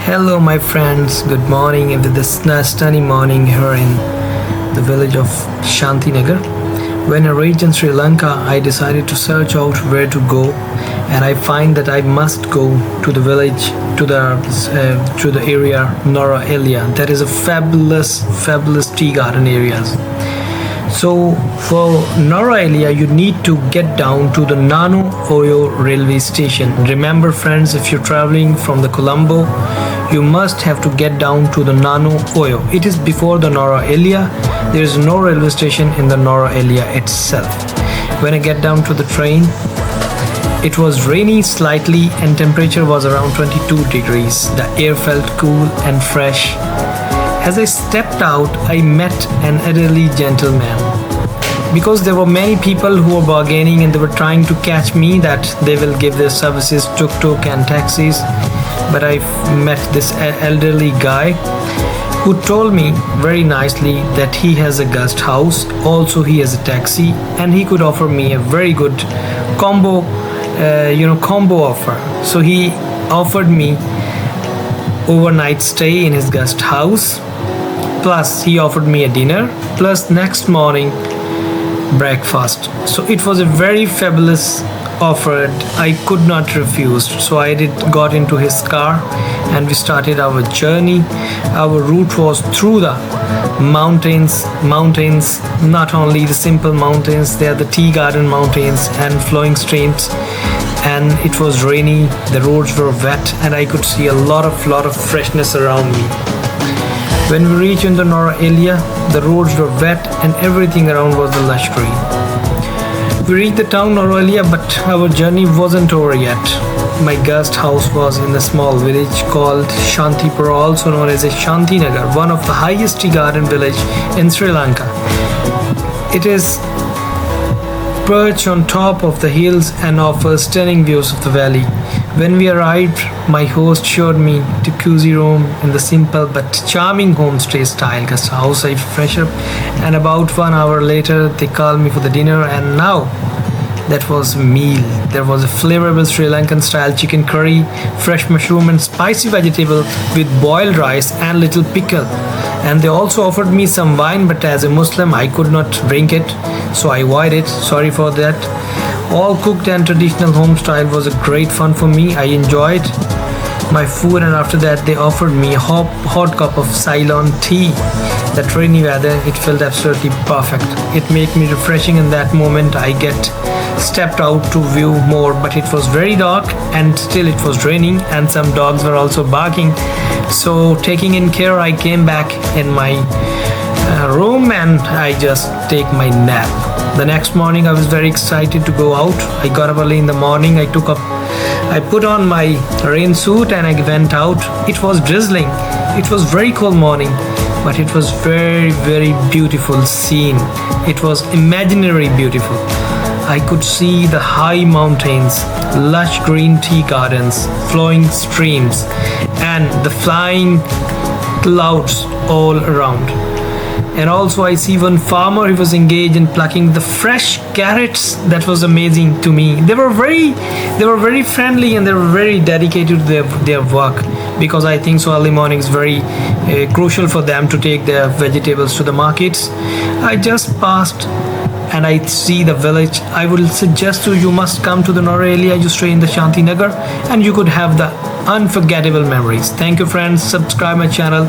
Hello, my friends. Good morning. With this sunny morning here in the village of Shanti Nagar. When I reached in Sri Lanka, I decided to search out where to go, and I find that I must go to the village, to the area Nora area. That is a fabulous tea garden areas. So for Nora area, you need to get down to the Nano Oyo railway station. Remember, friends, if you're traveling from the Colombo, you must have to get down to the Nano Oyo. It is before the Nora area. There is no railway station in the Nora area itself. When I get down to the train, it was rainy slightly and temperature was around 22 degrees. The air felt cool and fresh. As I stepped out, I met an elderly gentleman. Because there were many people who were bargaining and they were trying to catch me that they will give their services tuk-tuk and taxis. But I met this elderly guy who told me very nicely that he has a guest house, also he has a taxi, and he could offer me a very good combo offer. So he offered me overnight stay in his guest house, plus he offered me a dinner, plus next morning breakfast. So it was a very fabulous offer. I could not refuse. So I got into his car and we started our journey. Our route was through the mountains, not only the simple mountains, they are the tea garden mountains and flowing streams. And it was rainy, the roads were wet, and I could see a lot of freshness around me. When we reached in the Nora area, the roads were wet and everything around was the lush green. We reached the town Nora area, but our journey wasn't over yet. My guest house was in a small village called Shantipura, also known as a Shanti Nagar, one of the highest tea garden village in Sri Lanka. It is perched on top of the hills and offers stunning views of the valley. When we arrived, my host showed me the cozy room in the simple but charming homestay style guest house. I fresh up, and about 1 hour later they called me for the dinner, and now that was meal. There was a flavorful Sri Lankan style chicken curry, fresh mushroom and spicy vegetable with boiled rice and little pickle. And they also offered me some wine, but as a Muslim I could not drink it, so I avoided. Sorry for that. All cooked and traditional home style was a great fun for me. I enjoyed my food, and after that they offered me a hot cup of Ceylon tea. That rainy weather, it felt absolutely perfect. It made me refreshing in that moment. I stepped out to view more, but it was very dark and still it was raining and some dogs were also barking. So taking in care, I came back in my room and I just take my nap. The next morning I was very excited to go out. I got up early in the morning. I put on my rain suit and I went out. It was drizzling. It was very cold morning, but it was very beautiful scene. It was imaginary beautiful. I could see the high mountains, lush green tea gardens, flowing streams, and the flying clouds all around. And also I see one farmer, he was engaged in plucking the fresh carrots. That was amazing to me. They were very friendly and they were very dedicated to their work, because I think so early morning is very crucial for them to take their vegetables to the markets. I just passed and I see the village. I would suggest you must come to the Nora area. You stay in the Shanti Nagar and you could have the unforgettable memories. Thank you, friends. Subscribe my channel.